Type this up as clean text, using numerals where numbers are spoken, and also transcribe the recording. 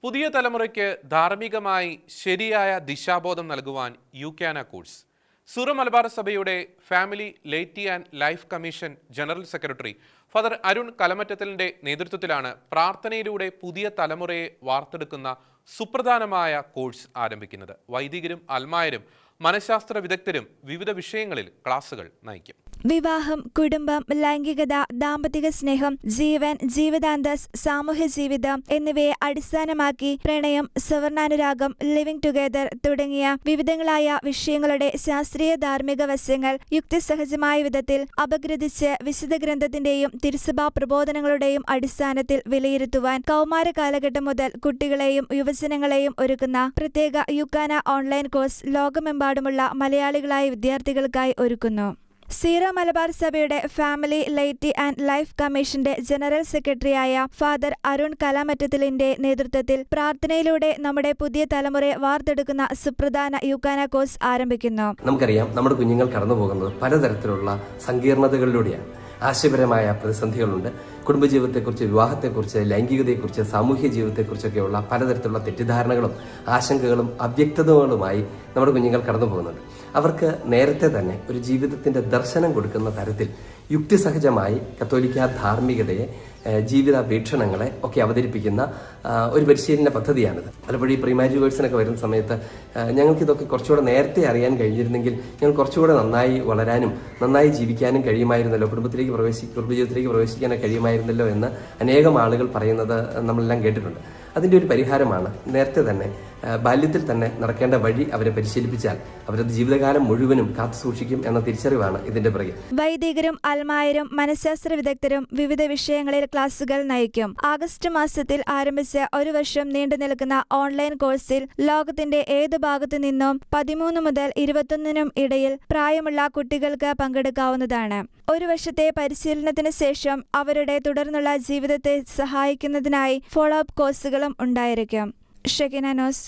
പുതിയ തലമുറയ്ക്ക് ധാർമ്മികമായി ശരിയായ ദിശാബോധം നൽകുവാൻ യൂക്കാന കോഴ്സ്. സുറ മലബാർ സഭയുടെ family laity and life commission general secretary father Arun കലമറ്റത്തിലിന്റെ നേതൃത്വത്തിലാണ് പ്രാർത്ഥനയിലൂടെ പുതിയ തലമുറയെ വാർത്തെടുക്കുന്ന സുപ്രധാനമായ കോഴ്സ് ആരംഭിക്കുന്നത്. വൈദികരും അൽമായരും മനഃശാസ്ത്ര വിദഗ്ധരും വിവിധ വിഷയങ്ങളിൽ ക്ലാസുകൾ നയിക്കും. വിവാഹം, കുടുംബം, ലൈംഗികത, ദാമ്പത്തിക സ്നേഹം, ജീവൻ, ജീവിതാന്തസ്, സാമൂഹ്യ ജീവിതം എന്നിവയെ അടിസ്ഥാനമാക്കി പ്രണയം, സവർണാനുരാഗം, ലിവിംഗ് ടുഗെദർ തുടങ്ങിയ വിവിധങ്ങളായ വിഷയങ്ങളുടെ ശാസ്ത്രീയ ധാർമ്മിക വശങ്ങൾ യുക്തിസഹജമായ വിധത്തിൽ അപഗ്രഥിച്ച് വിശുദ്ധ ഗ്രന്ഥത്തിന്റെയും തിരുസഭാ പ്രബോധനങ്ങളുടെയും അടിസ്ഥാനത്തിൽ വിലയിരുത്തുവാൻ കൗമാര കാലഘട്ടം മുതൽ കുട്ടികളെയും യുവജനങ്ങളെയും ഒരുക്കുന്ന പ്രത്യേക യൂക്കാന ഓൺലൈൻ കോഴ്സ് ലോകമെമ്പാടുമുള്ള മലയാളികളായ വിദ്യാർത്ഥികൾക്കായി ഒരുക്കുന്നു. സീറോ മലബാർ സഭയുടെ ഫാമിലി ലേറ്റി ആൻഡ് ലൈഫ് കമ്മീഷന്റെ ജനറൽ സെക്രട്ടറിയായ ഫാദർ അരുൺ കലാമറ്റത്തിലിന്റെ നേതൃത്വത്തിൽ പ്രാർത്ഥനയിലൂടെ നമ്മുടെ പുതിയ തലമുറയെ വാർത്തെടുക്കുന്ന സുപ്രധാന യൂക്കാന കോഴ്സ് ആരംഭിക്കുന്നു. നമുക്കറിയാം, നമ്മുടെ കുഞ്ഞുങ്ങൾ കടന്നു പോകുന്നത് പലതരത്തിലുള്ള സങ്കീർണതകളിലൂടെയാണ്. ആശയപരമായ പ്രതിസന്ധികളുണ്ട്. കുടുംബജീവിതത്തെക്കുറിച്ച്, വിവാഹത്തെക്കുറിച്ച്, ലൈംഗികതയെക്കുറിച്ച്, സാമൂഹ്യ ജീവിതത്തെക്കുറിച്ചൊക്കെയുള്ള പലതരത്തിലുള്ള തെറ്റിദ്ധാരണകളും ആശങ്കകളും അവ്യക്തതകളുമായി നമ്മുടെ കുഞ്ഞുങ്ങൾ കടന്നു പോകുന്നുണ്ട്. അവർക്ക് നേരത്തെ തന്നെ ഒരു ജീവിതത്തിന്റെ ദർശനം കൊടുക്കുന്ന തരത്തിൽ യുക്തിസഹജമായി കത്തോലിക്ക ധാർമ്മികതയെ, ജീവിത വീക്ഷണങ്ങളെ ഒക്കെ അവതരിപ്പിക്കുന്ന ഒരു പരിശീലന പദ്ധതിയാണിത്. പലപ്പോഴും ഈ പ്രീമാരി കോഴ്സിനൊക്കെ വരുന്ന സമയത്ത് ഞങ്ങൾക്കിതൊക്കെ കുറച്ചുകൂടെ നേരത്തെ അറിയാൻ കഴിഞ്ഞിരുന്നെങ്കിൽ ഞങ്ങൾ കുറച്ചുകൂടെ നന്നായി വളരാനും നന്നായി ജീവിക്കാനും കഴിയുമായിരുന്നല്ലോ, കുടുംബജീവിതത്തിലേക്ക് പ്രവേശിക്കാനൊക്കെ കഴിയുമായിരുന്നല്ലോ എന്ന് അനേകം ആളുകൾ പറയുന്നത് നമ്മളെല്ലാം കേട്ടിട്ടുണ്ട്. അതിൻ്റെ ഒരു പരിഹാരമാണ് നേരത്തെ തന്നെ ബാല്യത്തിൽ തന്നെ നടക്കേണ്ട വഴി അവരെ പരിശീലിപ്പിച്ചാൽ അവരത് ജീവിതകാലം മുഴുവനും കാത്തു സൂക്ഷിക്കും എന്ന തിരിച്ചറിവാണ് ഇതിന്റെ പിറകിൽ. വൈദികരും അൽമായരും മനഃശാസ്ത്ര വിദഗ്ധരും വിവിധ വിഷയങ്ങളിൽ ക്ലാസുകൾ നയിക്കും. ആഗസ്റ്റ് മാസത്തിൽ ആരംഭിച്ച ഒരു വർഷം നീണ്ടു നിൽക്കുന്ന ഓൺലൈൻ കോഴ്സിൽ ലോകത്തിന്റെ ഏതു ഭാഗത്തു നിന്നും 13 മുതൽ 21 ഇടയിൽ പ്രായമുള്ള കുട്ടികൾക്ക് പങ്കെടുക്കാവുന്നതാണ്. ഒരു വർഷത്തെ പരിശീലനത്തിന് ശേഷം അവരുടെ തുടർന്നുള്ള ജീവിതത്തെ സഹായിക്കുന്നതിനായി ഫോളോ അപ്പ് കോഴ്സുകളും ഉണ്ടായിരിക്കും. Shekinah news.